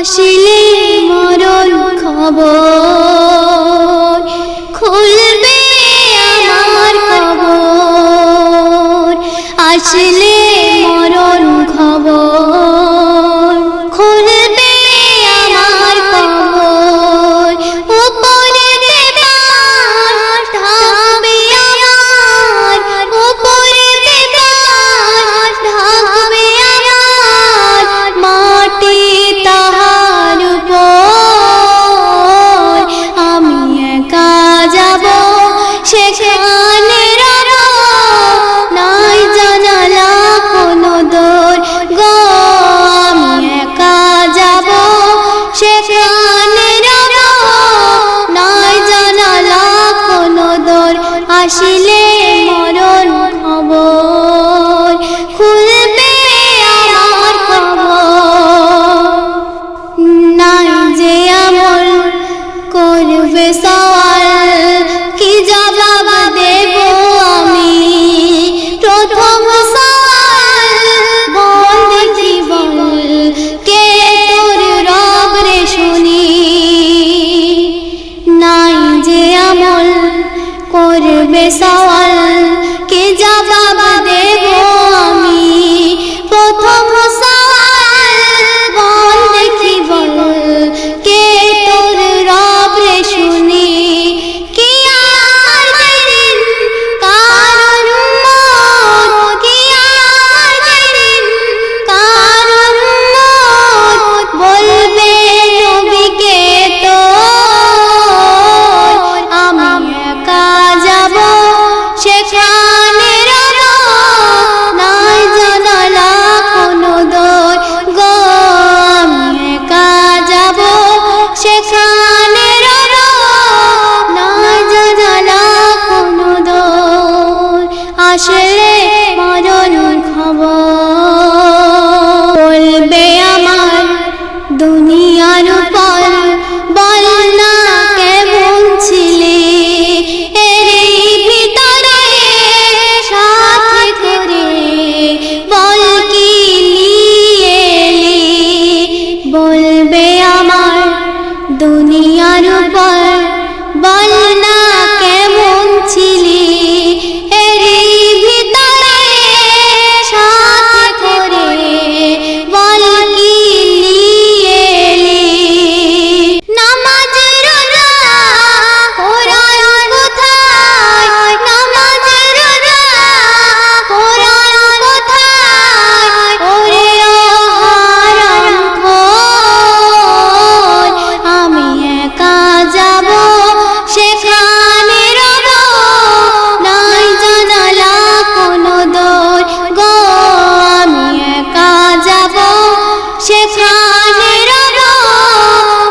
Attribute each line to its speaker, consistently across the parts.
Speaker 1: আসিলে মরণ খবর খুলবে আমার কবর। আসিলে মরণ খবর খুলবে আমার কবর। উপরে দেবাস ঢাকবে আমার, উপরে দেবাস ঢাকবে আমার। মাটি তাহার উপর আমি একা যাব, সেখানে রব নাই জানালা কোনো দোর গো। আমি একা যাব, সেখানে রব নাই জানালা কোনো দোর। আসিলে মরণ খবর খুলবে আমার খবর। নাই যে আমল করবে সওয়াল, কি জবাব দেব আমি। প্রথম সওয়াল বল দেখি বল, কে তোর রব রে শুনি। নাই যে আমল করবে সওয়াল, কে জবাব দেব আমি। প্রথম সওয়াল বল দেখি বল, কে তোর রব রে শুনি। কিয়ামতের দিন কার উম্মত, কিয়ামতের দিন কার উম্মত বলবে নবীকে তোর। আমি একা যাব, সেখানে রব নাই জানালা কোনো দোর গো। আমি একা যাব, সেখানে রব নাই জানালা কোনো দোর। আসলে মরণ খবর বলবে আমার দুনিয়ার উপর। বল না কেমন ছিলে এরই ভিতরে সাথে করে, বল কি নিয়ে এলি। বলবে আমার দুনিয়ার উপর, বল না কেমন ছিলি এরই ভিতরে সাথে করে, বল কি নিয়ে এলি। নামাজ রোজা কোরআন কোথায়, নামাজ রোজা কোরআন কোথায়। ওরে ও হারামখোর, আমি একা যাব, সেখানে রব নাই জানালা কোনো দোর গো। আমি একা যাব, সেখানে রব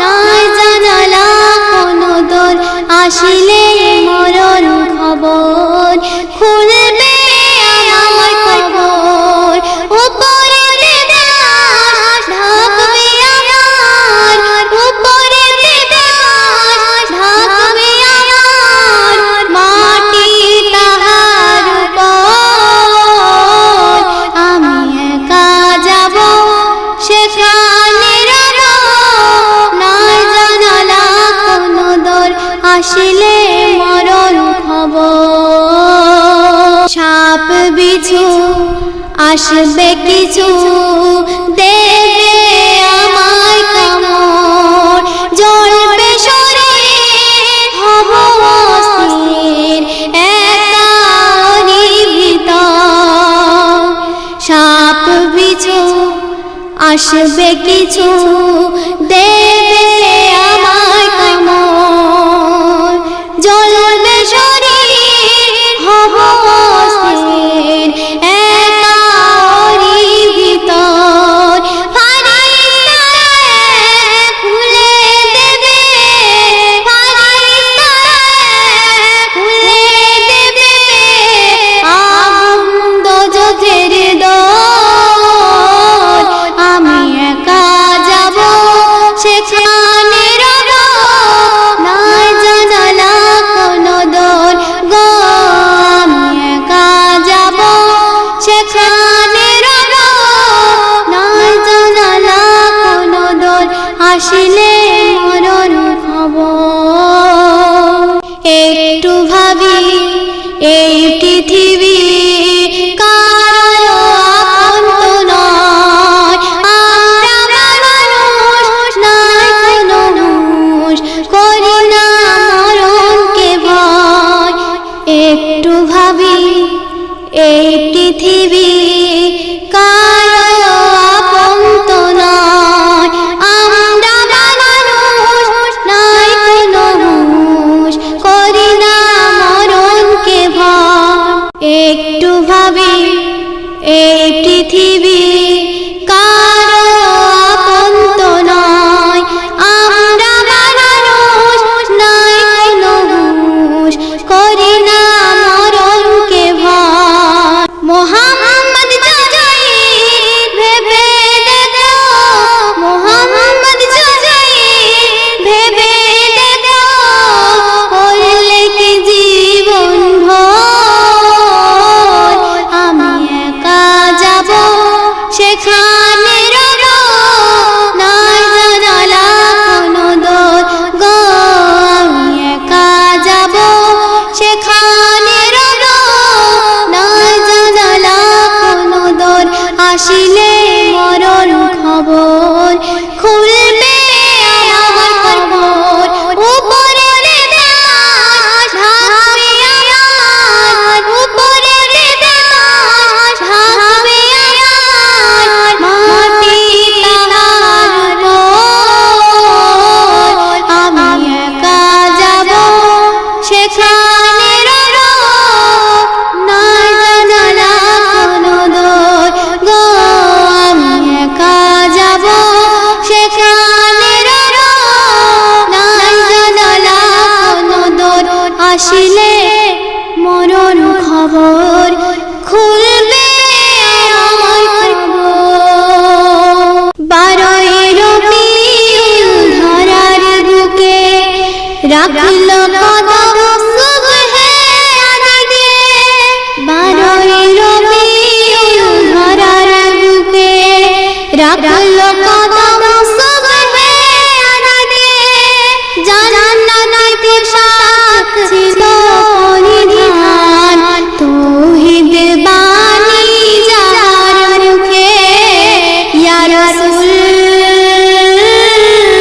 Speaker 1: নাই জানালা কোনো দোর। আসিলে মরণ খবর খুলবে আমার খবর। উপরে দেবাস ঢাকবে আমার, উপরে দেবাস ঢাকবে আমার। মাটি তাহার উপর আমি একা যাব, সেখানে রব নাই জানালা কোনো দোর। আসিলে মরণ খবর। সাপ বিছু আসবে কিছু, দেবে আমায় কামড়। জ্বলবে শরীর, হব অস্থির, একা নিভৃত। সাপ বিছু আসবে কিছু, দেবে আমায় কামড়। জ্বলবে শরীর, হব অস্থির, একা নিভৃত। ফারিস্তারা খুলে দেবে, ফারিস্তারা খুলে দেবে আগুন দোজখের দোর। আমি একা যাব, সেখানে রব আসিলে মরণ খবর। একটু ভাবি এই পৃথিবী কারো আপন তো নয়, আমরা মানুষ নাই কোনো হুঁশ, করি না মরণকে ভয়। একটু ভাবি এই পৃথিবী কারো আপন তো নয়, আমরা মানুষ নাই কোনো হুঁশ, করি না মরণকে ভয়। একটু ভাবি এই পৃথিবী কারো আপন তো নয়, আমরা মানুষ নাই কোনো হুঁশ, করি না মরণকে ভয়। মোহাম্মদ জয় ভেবে দেখো, মোহাম্মদ জয় ভেবে দেখো, করলে কি জীবন ভর। আমি একা যাব সেখানে রব, নাই জানালা কোনো দোর গো। আমি একা যাব সেখানে রব, নাই জানালা কোনো দোর। আসিলে মরণ খবর, খুলবে আমার খবর। উপরে দেশ ঢাকবে আমার, উপরে দেশ ঢাকবে আমার, মাটি তাহার উপর। আমি একা যাব সেখানে রব, নাই জানালা কোনো দোর গো। আমি একা যাব সেখানে রব, নাই জানালা কোনো দোর। আসিলে মরণ খবর, খুলবে আমার খবর। 12ই রবিউল ধরার বুকে রাখল কদম সুবহে আগে। 12ই রবিউল ধরার বুকে রাখল কদম সুবহে আগে। জান্নাতে পোশাক ছিল পরিধান, তৌহিদ বাণী যার মুখে। ইয়া রাসূল,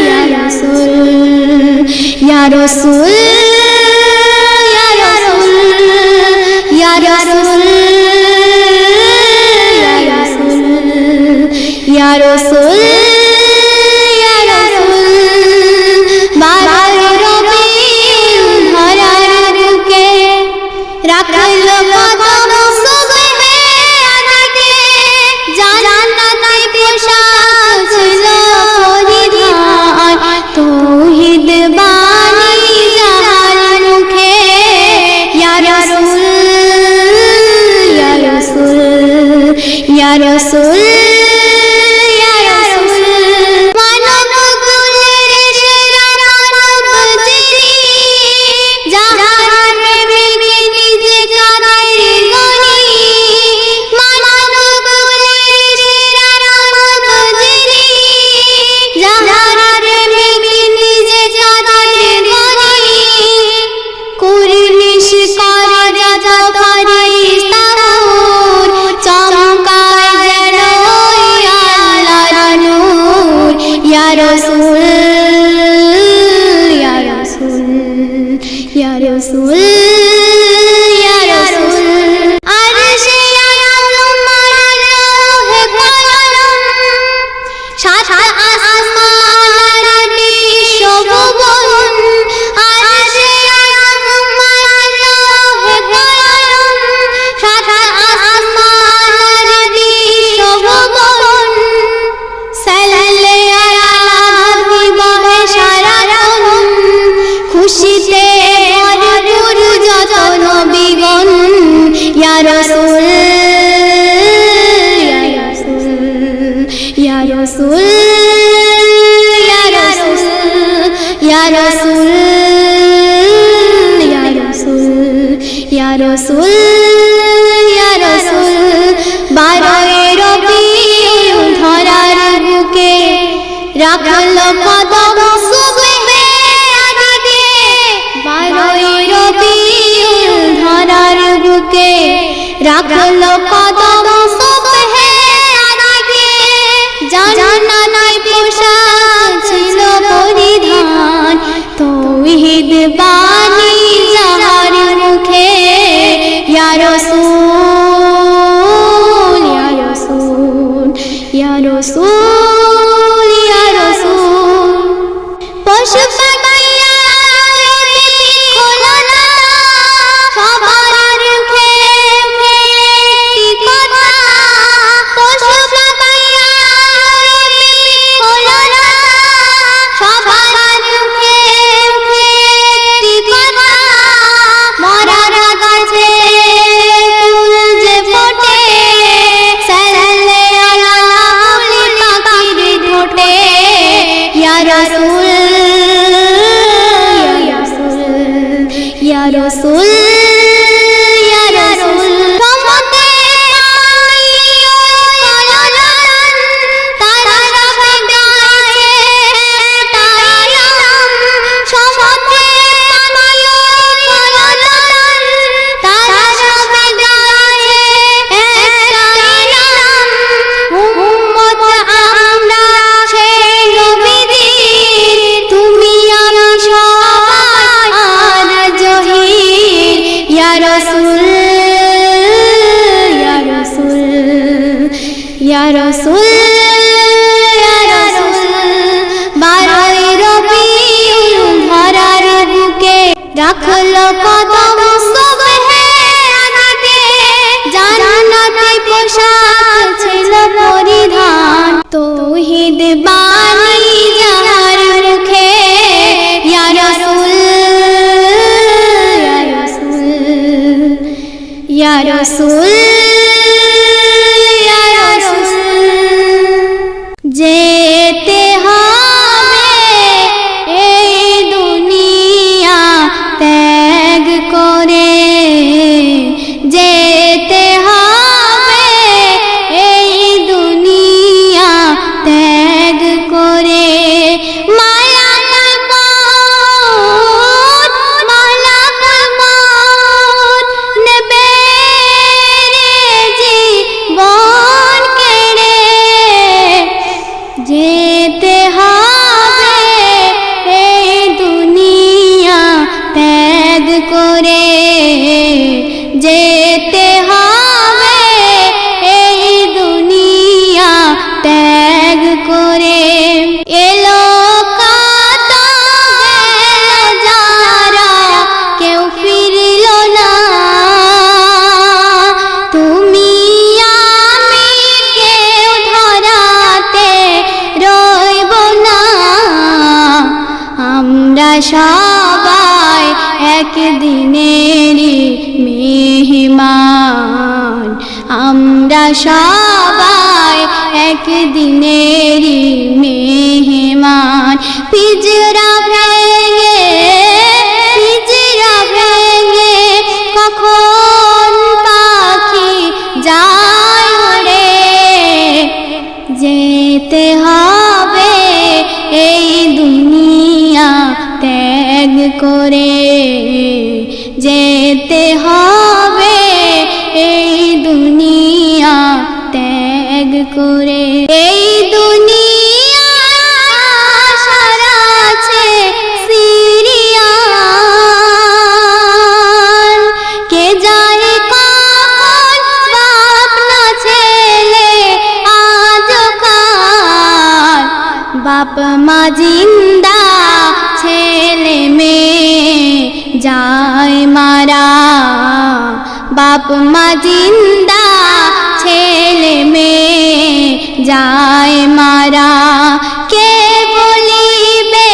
Speaker 1: ইয়া রাসূল, ইয়া রাসূল, ইয়া রাসূল, ইয়া রাসূল, ইয়া রাসূল, ইয়া রাসূল। 12ই রবিউল ধরার বুকে রাখল কদম সুবহে আগে। জান্নাতে পোশাক ছিল পরিধান, তৌহিদ বাণী যার মুখে। ইয়া রাসূল, ইয়া রাসূল, ইয়া রাসূল, ইয়া রাসূল। মানব কুলের সেরা মানব যিনি, যাহার প্রেমে নিজে কাঁদে গনি। মানব কুলের সেরা মানব যিনি, যাহার প্রেমে নিজে কাঁদে গনি। কুর্নিশ করে যত ফারিস্তাহুর, চমকায় যেন আল্লাহর নূর। ইয়া রাসূল, ইয়া রাসূল, ইয়া রাসূল, ইয়া রাসূল। আরশে আযম মার লৌহে কলম, সাত আসমান আর বিশ্ব ভুবন। আরশে আযম মার লৌহে কলম, সাত আসমান আর বিশ্ব ভুবন। সাল্লে আলা হাবিব রাখলো কদম সুবহে আগে, 12ই রবিউল ধরার বুকে রাখলো কদম সুবহে আগে। জান্নাতের পোশাক ছিল পরিধান, তৌহিদ বাণী যাহার মুখে, ইয়া রাসূল ইয়া রাসূল ইয়া রাসূল ইয়া রাসূল। পশু পাখিয়া খোলো না সবার মুখে একটি কথা, পশু পাখিয়া খোলো না সবার মুখে একটি কথা। মরার গাছে ফুল যে ফোটে, সাল্লে আলা বলি পাখির ঠোঁটে, ইয়া রাসূল ইয়া রাসূল ইয়া রাসূল ইয়া রাসূল। রহমতে পানি কলরন, তারা সবে গাইছে একটাই নাম। রহমতে পানি কলরন, তারা সবে গাইছে একটাই নাম। উম্মত আমরা সেই নবীজির, তুমি আমি সবাই আর জহির, ইয়া রাসূল ইয়া রাসূল ইয়া রাসূল ইয়া রাসূল। 12ই রবিউল ধরার বুকে রাখলো কদম সুবহে আগে, জান্নাতের পোশাক ছিল পরিধান, তৌহিদ বাণী যাহার মুখে, ইয়া রাসূল ইয়া রাসূল ইয়া রাসূল ইয়া রাসূল। যেতে হবে এই দুনিয়া ত্যাগ করে, যেতে হবে এই দুনিয়া ত্যাগ করে। মালাকুল মউত মালাকুল মউত নেবে রে জীবন কেড়ে, যেতে হবে এই দুনিয়া ত্যাগ করে, যেতে হবে এই দুনিয়া ত্যাগ করে। এলো কত গেল যারা, কেউ ফিরল না। তুমি আমি কেউ ধরাতে রইব না, আমরা সবাই একদিনেরই মেহমান, আমরা সবাই একদিনেরই মেহমান। পিঞ্জরা ভেঙে কখন পাখি যায় উড়ে, যেতে হবে এই দুনিয়া ত্যাগ করে, যেতে হবে এই দুনিয়া ত্যাগ করে। এই দুনিয়া সারা আছে সিরিয়াল, কে জানে কখন বাপ না ছেলে আজকাল। বাপ মা জিন্দা ছেলে মেয়ে যায় মারা, বাপ মা জিন্দা ছেলে মেয়ে যায় মারা। কে বলিবে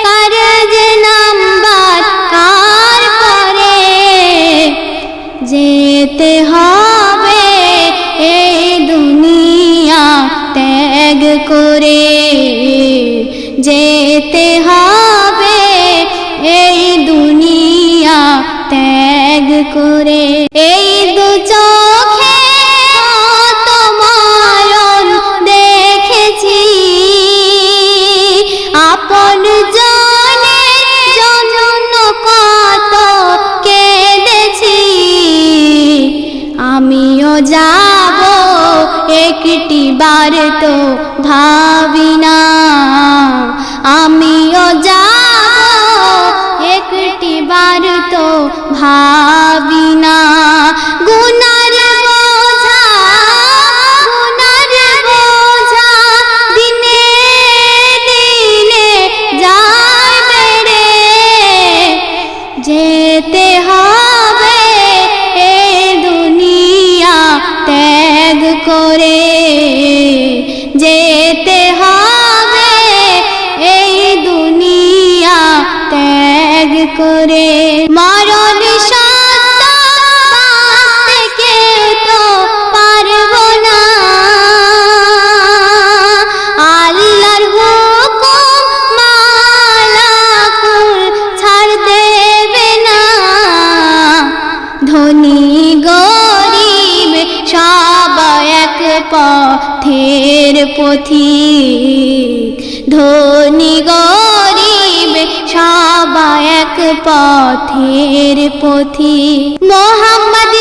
Speaker 1: কার যে নাম্বার কার পরে, যেতে হবে এই দুনিয়া ত্যাগ করে, যেতে হবে এই দুনিয়া ত্যাগ করে। এই দু চোখে কত মরণ বার তো ভাবি না আমিও যাব একটি বার তো ভাবি না গুনার বোঝা দিনে দিনে যায় বেড়ে যেতে হবে এই দুনিয়া ত্যাগ করে যেতে হবে এই দুনিয়া ত্যাগ করে মরণ সত্য বাঁচতে কেউ তো পারবো না আল্লাহর হুকুম মালাকুল ছাড় দেবে না ধনী গরিব সবাই এক পথের পথিক ধনী গরিব সবাই এক পথের পথিক মোহাম্মদ